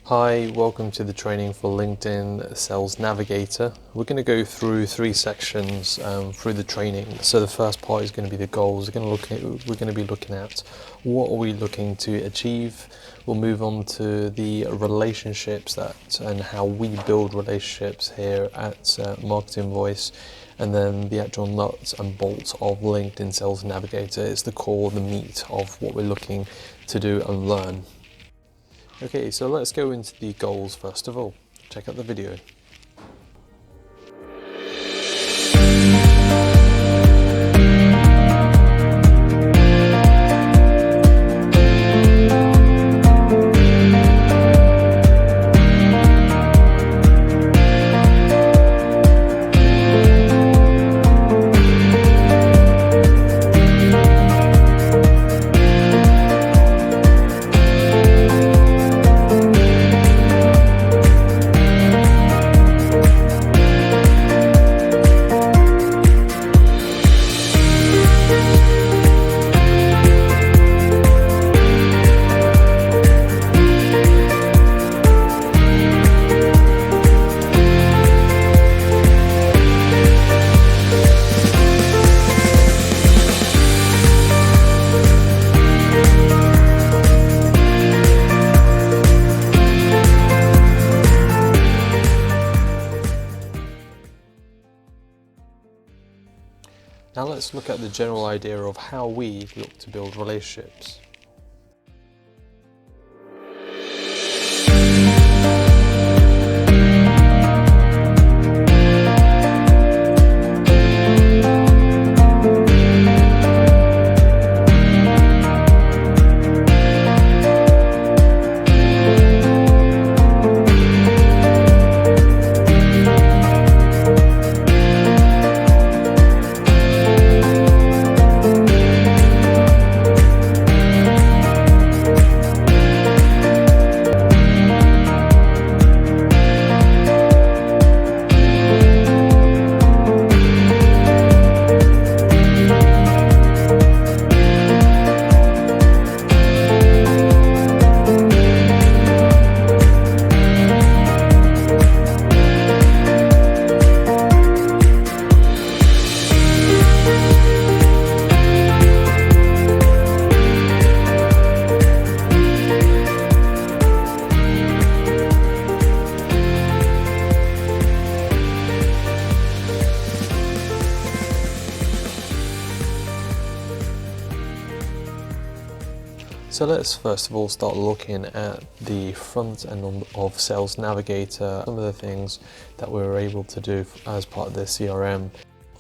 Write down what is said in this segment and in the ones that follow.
Hi, welcome to the training for LinkedIn Sales Navigator. We're going to go through three sections through the training. So the first part is going to be the goals. We're going to be looking at what are we looking to achieve. We'll move on to the relationships and how we build relationships here at Marketing Voice. And then the actual nuts and bolts of LinkedIn Sales Navigator is the core, the meat of what we're looking to do and learn. Okay, so let's go into the goals first of all. Check out the video. Now let's look at the general idea of how we look to build relationships. So let's first of all start looking at the front end of Sales Navigator, some of the things that we were able to do as part of the CRM.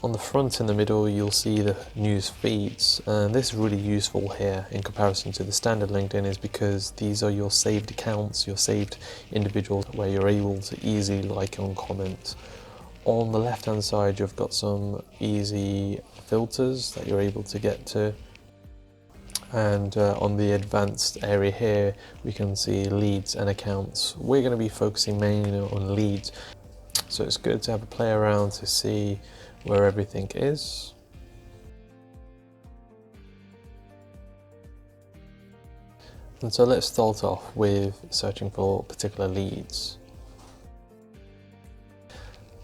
On the front in the middle you'll see the news feeds, and this is really useful here in comparison to the standard LinkedIn is because these are your saved accounts, your saved individuals where you're able to easily like and comment. On the left hand side you've got some easy filters that you're able to get to. And on the advanced area here we can see leads and accounts. We're going to be focusing mainly on leads, so it's good to have a play around to see where everything is. And so let's start off with searching for particular leads.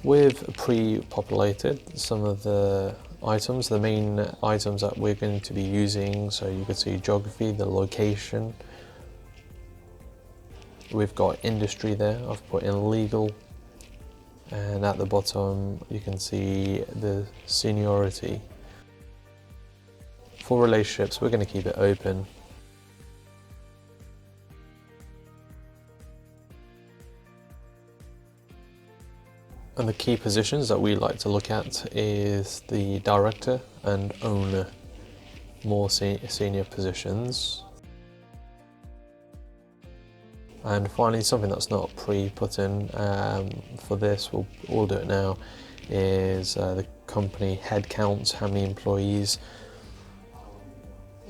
We've pre-populated some of the items, the main items that we're going to be using. So you can see geography, the location. We've got industry there. I've put in legal, and at the bottom you can see the seniority. For relationships, we're going to keep it open. And the key positions that we like to look at is the director and owner, more senior positions. And finally, something that's not pre-put in for this, we'll do it now, is the company headcount, how many employees,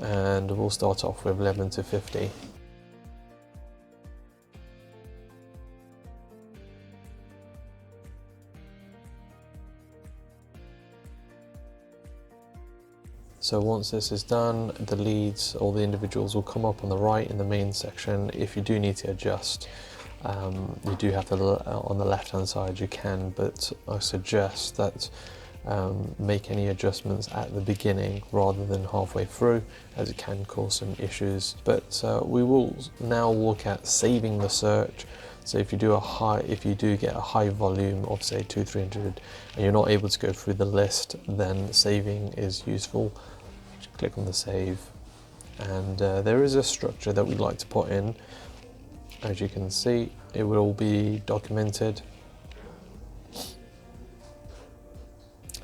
and we'll start off with 11 to 50. So once this is done, the leads or the individuals will come up on the right in the main section if you do need to adjust. You do have to, on the left hand side you can, but I suggest that make any adjustments at the beginning rather than halfway through, as it can cause some issues. But we will now look at saving the search. So if you do get a high volume of say 200-300 and you're not able to go through the list, then saving is useful. Just click on the save, and there is a structure that we'd like to put in. As you can see, it will all be documented.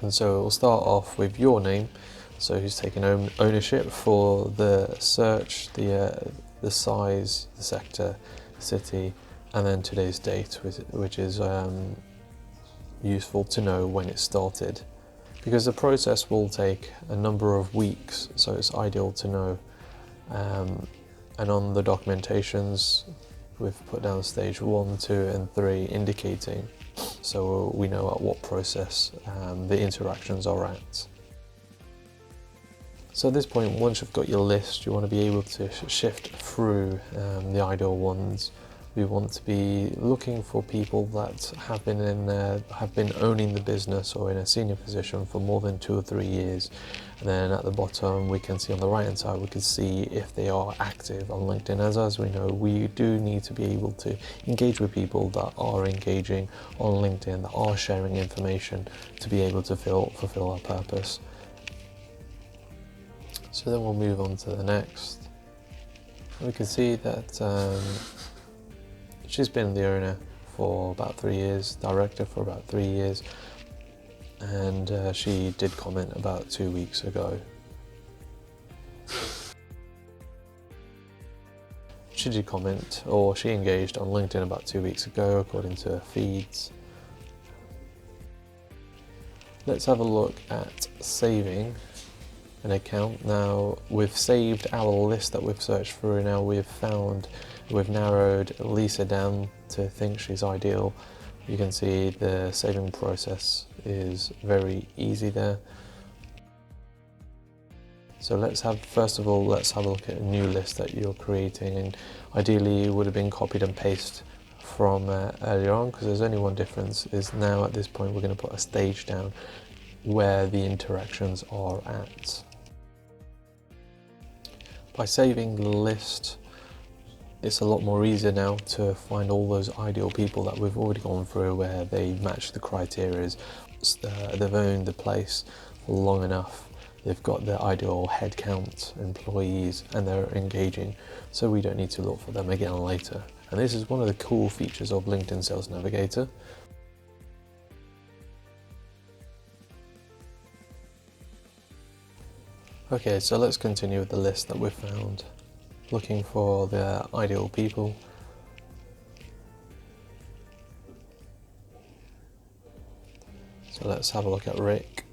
And so we'll start off with your name, so who's taking ownership for the search, the size, the sector, city, and then today's date, which is useful to know when it started, because the process will take a number of weeks, so it's ideal to know. And on the documentations, we've put down stage 1, 2 and 3 indicating, so we know at what process the interactions are at. So at this point, once you've got your list, you want to be able to shift through the ideal ones. We want to be looking for people that have been owning the business or in a senior position for more than 2 or 3 years. And then at the bottom, we can see on the right hand side, we can see if they are active on LinkedIn. As we know, we do need to be able to engage with people that are engaging on LinkedIn, that are sharing information to be able to fulfill our purpose. So then we'll move on to the next. We can see that she's been the owner for about 3 years, director for about 3 years, and she did comment about 2 weeks ago. She did comment, or she engaged on LinkedIn about 2 weeks ago, according to her feeds. Let's have a look at saving an account. Now we've saved our list that we've searched through. Now we've narrowed Lisa down to think she's ideal. You can see the saving process is very easy there. So first of all, let's have a look at a new list that you're creating, and ideally it would have been copied and pasted from earlier on, because there's only one difference, is now at this point we're going to put a stage down where the interactions are at. By saving the list, it's a lot more easier now to find all those ideal people that we've already gone through, where they match the criteria. They've owned the place for long enough, they've got their ideal headcount, employees, and they're engaging, so we don't need to look for them again later. And this is one of the cool features of LinkedIn Sales Navigator. Okay, so let's continue with the list that we've found, looking for the ideal people. So let's have a look at Rick.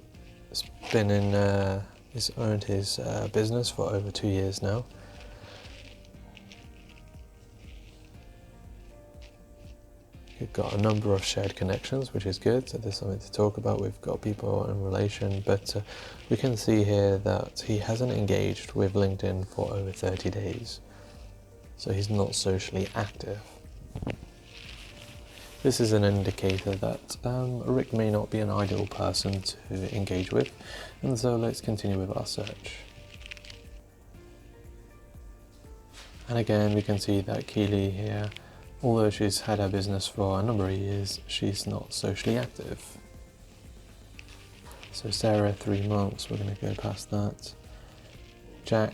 He's owned his business for over 2 years now. We've got a number of shared connections, which is good, so there's something to talk about. We've got people in relation, but we can see here that he hasn't engaged with LinkedIn for over 30 days. So he's not socially active. This is an indicator that Rick may not be an ideal person to engage with, and so let's continue with our search. And again, we can see that Keely here, although she's had her business for a number of years, she's not socially active. So Sarah, 3 months, we're going to go past that. Jack,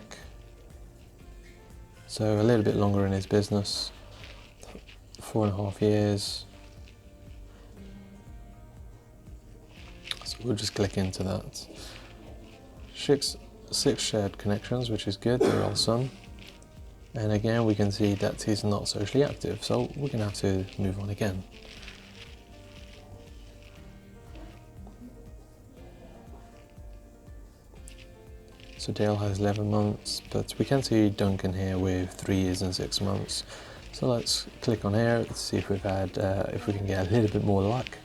so a little bit longer in his business, 4.5 years. So we'll just click into that. 6 shared connections, which is good, there are some. And again, we can see that he's not socially active, so we're going to have to move on again. So Dale has 11 months, but we can see Duncan here with 3 years and 6 months. So let's click on here to see if we've had, if we can get a little bit more luck.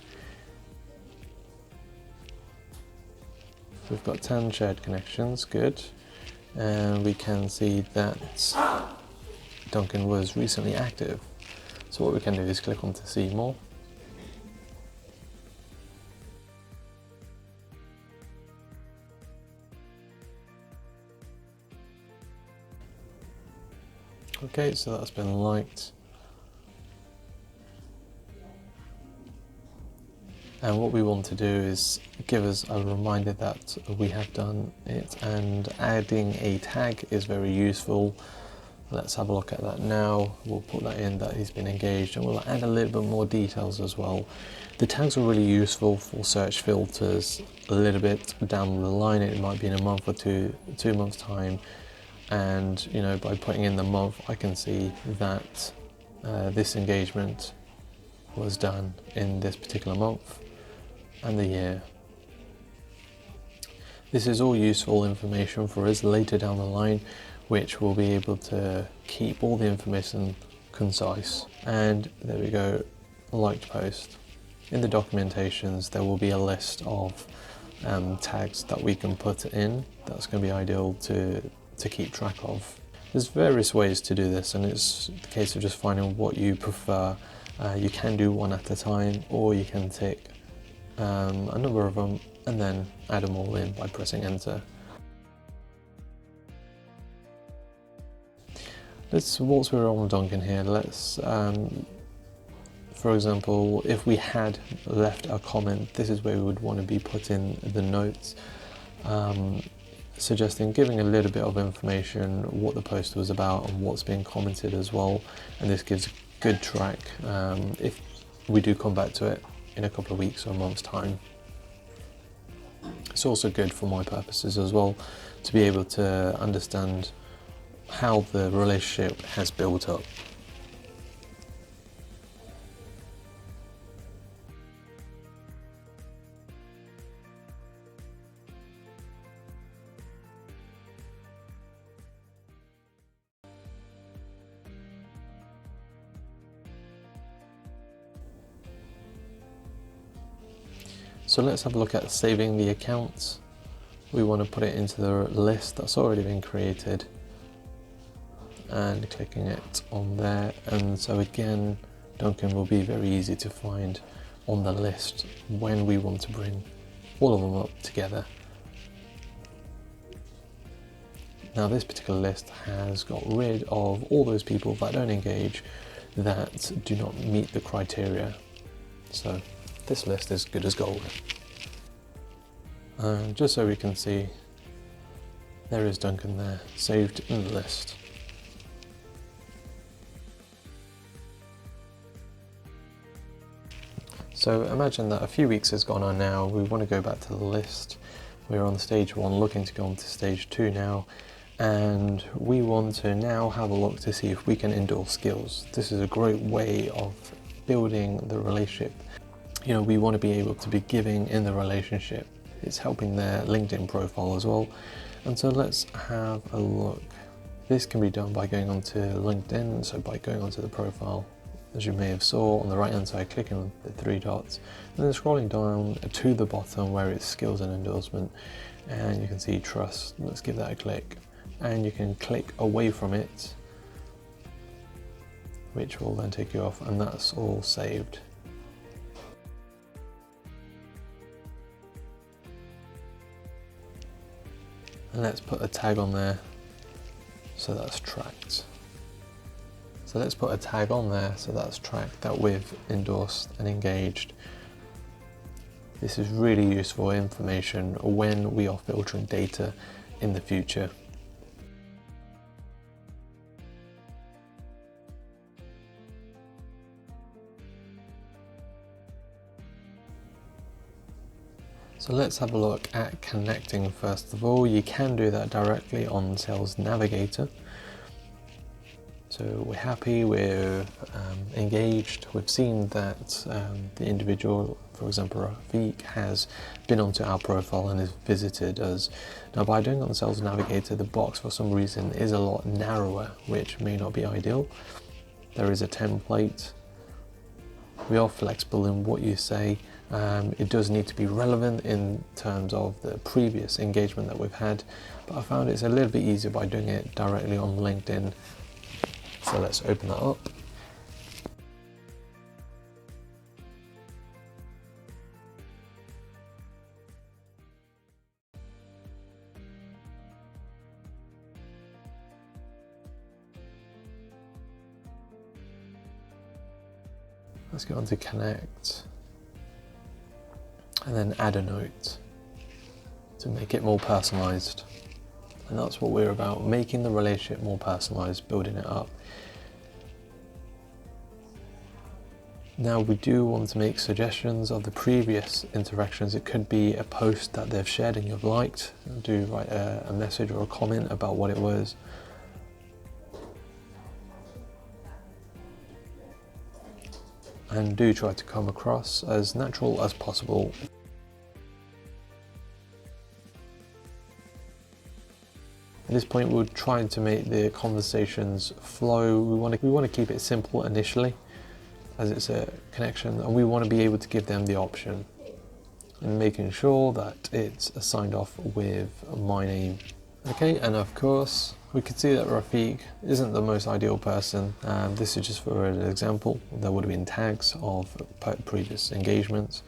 We've got 10 shared connections, good. And we can see that Duncan was recently active. So what we can do is click on to see more. Okay, so that's been liked. And what we want to do is give us a reminder that we have done it, and adding a tag is very useful. Let's have a look at that now. We'll put that in that he's been engaged, and we'll add a little bit more details as well. The tags are really useful for search filters a little bit down the line. It might be in a month or 2 months time, and you know, by putting in the month I can see that this engagement was done in this particular month and the year. This is all useful information for us later down the line, which will be able to keep all the information concise. And there we go, liked post. In the documentations there will be a list of tags that we can put in. That's going to be ideal to keep track of. There's various ways to do this, and it's the case of just finding what you prefer. You can do one at a time, or you can take a number of them and then add them all in by pressing enter. Whilst we're on Duncan here, let's for example, if we had left a comment, this is where we would want to be putting the notes, giving a little bit of information, what the post was about and what's being commented as well, and this gives good track if we do come back to it in a couple of weeks or a month's time. It's also good for my purposes as well to be able to understand how the relationship has built up. So let's have a look at saving the account. We want to put it into the list that's already been created and clicking it on there. And so again, Duncan will be very easy to find on the list when we want to bring all of them up together. Now this particular list has got rid of all those people that don't engage, that do not meet the criteria. So this list is good as gold. Just so we can see, there is Duncan there, saved in the list. So imagine that a few weeks has gone on now, we want to go back to the list. We're on stage 1, looking to go on to stage 2 now, and we want to now have a look to see if we can endorse skills. This is a great way of building the relationship. You know, we want to be able to be giving in the relationship. It's helping their LinkedIn profile as well. And so let's have a look. This can be done by going onto LinkedIn, so by going onto the profile, as you may have saw on the right hand side, clicking on the 3 dots, and then scrolling down to the bottom where it's skills and endorsement, and you can see trust. Let's give that a click, and you can click away from it, which will then take you off, and that's all saved. And let's put a tag on there, so that's tracked. So let's put a tag on there, so that's tracked, that we've endorsed and engaged. This is really useful information when we are filtering data in the future. So let's have a look at connecting first of all. You can do that directly on Sales Navigator. So we're happy, we're engaged, we've seen that the individual, for example Rafiq, has been onto our profile and has visited us. Now by doing it on Sales Navigator, the box for some reason is a lot narrower, which may not be ideal. There is a template. We are flexible in what you say. It does need to be relevant in terms of the previous engagement that we've had, but I found it's a little bit easier by doing it directly on LinkedIn. So let's open that up. Let's go on to connect and then add a note to make it more personalized. And that's what we're about, making the relationship more personalized, building it up. Now we do want to make suggestions of the previous interactions. It could be a post that they've shared and you've liked. Do write a message or a comment about what it was. And do try to come across as natural as possible. At this point, we're trying to make the conversations flow. We want to keep it simple initially, as it's a connection, and we want to be able to give them the option, and making sure that it's signed off with my name. Okay, and of course, we can see that Rafiq isn't the most ideal person. This is just for an example. There would have been tags of previous engagements.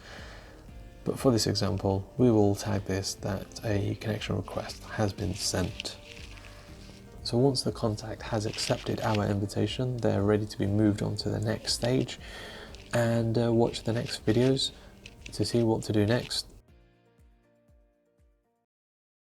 But for this example, we will tag this that a connection request has been sent. So once the contact has accepted our invitation, they're ready to be moved on to the next stage and watch the next videos to see what to do next.